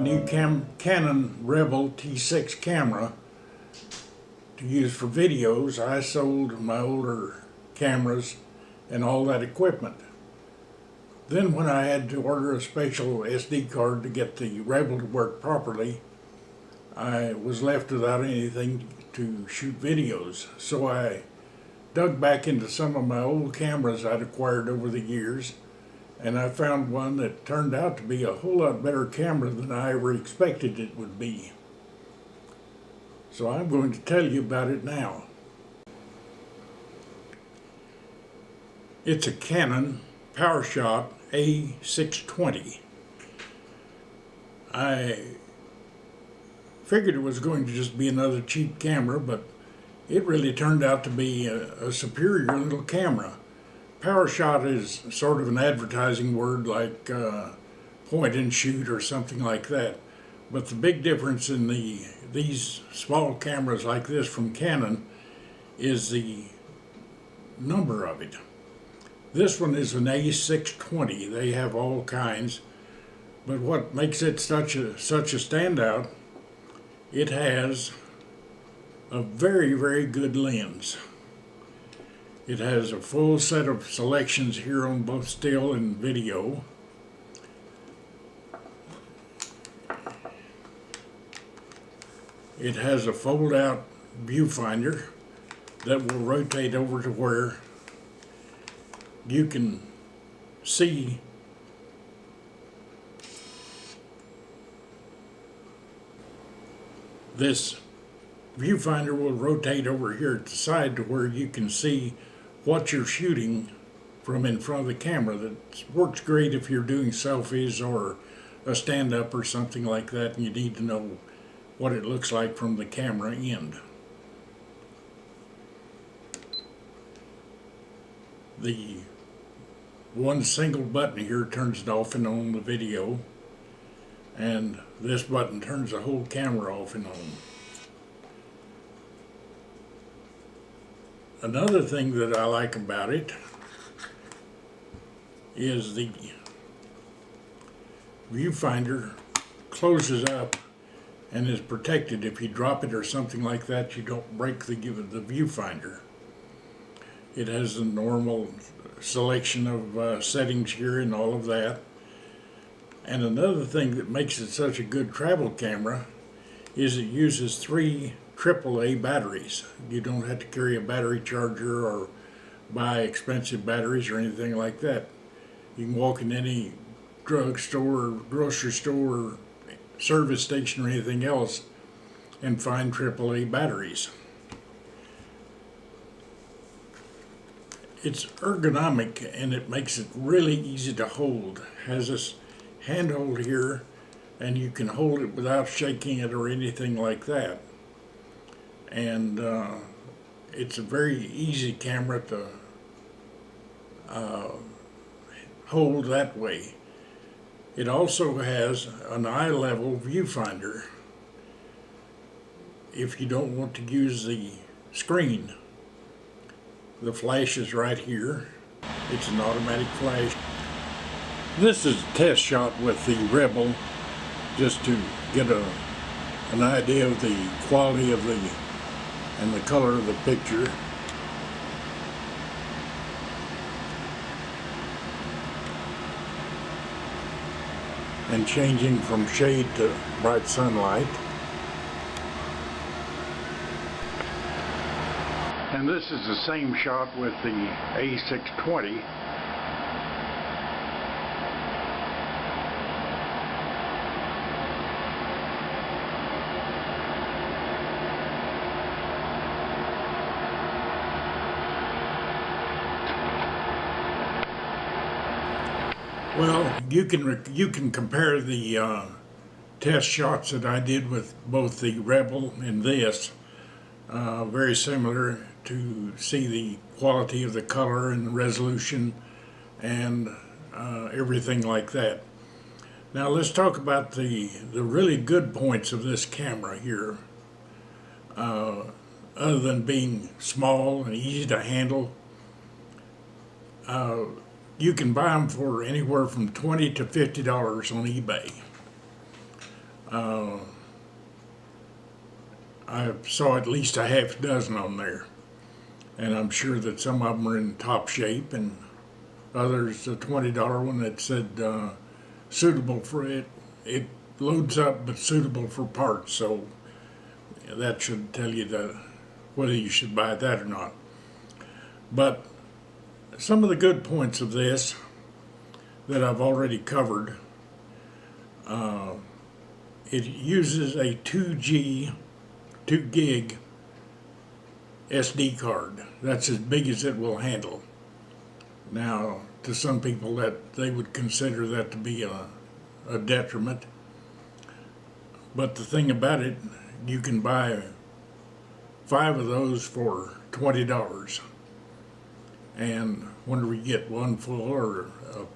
new Canon Rebel T6 camera to use for videos. I sold my older cameras and all that equipment. Then when I had to order a special SD card to get the Rebel to work properly, I was left without anything to shoot videos. So I dug back into some of my old cameras I'd acquired over the years, and I found one that turned out to be a whole lot better camera than I ever expected it would be. So I'm going to tell you about it now. It's a Canon PowerShot A620. I figured it was going to just be another cheap camera, but it really turned out to be a superior little camera. PowerShot is sort of an advertising word like point and shoot or something like that. But the big difference in these small cameras like this from Canon is the number of it. This one is an A620. They have all kinds, but what makes it such a standout, it has a very, very good lens. It has a full set of selections here on both still and video. It has a fold-out viewfinder that will rotate over to where you can see this viewfinder will rotate over here at the side to where you can see what you're shooting from in front of the camera. That works great if you're doing selfies or a stand-up or something like that and you need to know what it looks like from the camera end. The one single button here turns it off and on the video, and this button turns the whole camera off and on. Another thing that I like about it is the viewfinder closes up and is protected. If you drop it or something like that, you don't break the viewfinder. It has the normal selection of settings here and all of that. And another thing that makes it such a good travel camera is it uses 3 AAA batteries. You don't have to carry a battery charger or buy expensive batteries or anything like that. You can walk in any drugstore or grocery store or service station or anything else and find AAA batteries. It's ergonomic and it makes it really easy to hold. It has this handhold here and you can hold it without shaking it or anything like that. And it's a very easy camera to hold that way. It also has an eye level viewfinder if you don't want to use the screen. The flash is right here. It's an automatic flash. This is a test shot with the Rebel just to get an idea of the quality of and the color of the picture. And changing from shade to bright sunlight. And this is the same shot with the A620. Well, you can compare the test shots that I did with both the Rebel and this, very similar, to see the quality of the color and the resolution and everything like that. Now let's talk about the really good points of this camera here. Other than being small and easy to handle, you can buy them for anywhere from $20 to $50 on eBay. I saw at least a half dozen on there, and I'm sure that some of them are in top shape, and others, a $20 one that said suitable for it. It loads up, but suitable for parts. So that should tell you whether you should buy that or not. But some of the good points of this that I've already covered, it uses a 2 gig SD card. That's as big as it will handle. Now, to some people that they would consider that to be a detriment. But the thing about it, you can buy 5 of those for $20. And whenever you get one full or a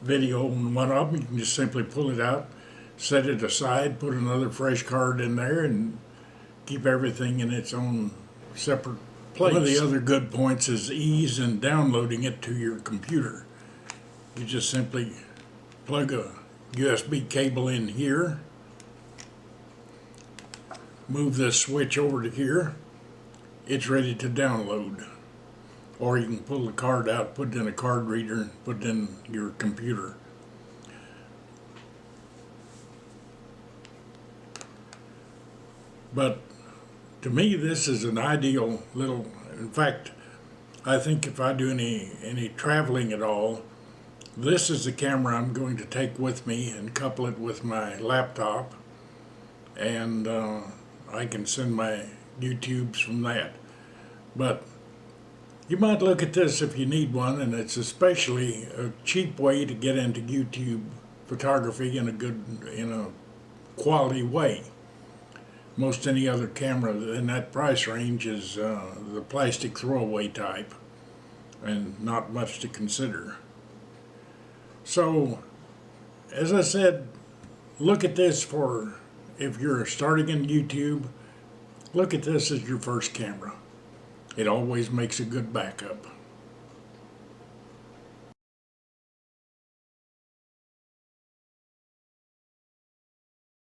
video on one of them, you can just simply pull it out, set it aside, put another fresh card in there, and keep everything in its own separate place. One of the other good points is ease in downloading it to your computer. You just simply plug a USB cable in here, move this switch over to here, it's ready to download. Or you can pull the card out, put it in a card reader, and put it in your computer. But to me, this is an ideal little, in fact, I think if I do any traveling at all, this is the camera I'm going to take with me and couple it with my laptop, and I can send my YouTubes from that. But you might look at this if you need one, and it's especially a cheap way to get into YouTube photography in a quality way. Most any other camera in that price range is the plastic throwaway type, and not much to consider. So, as I said, look at this for, if you're starting in YouTube, look at this as your first camera. It always makes a good backup.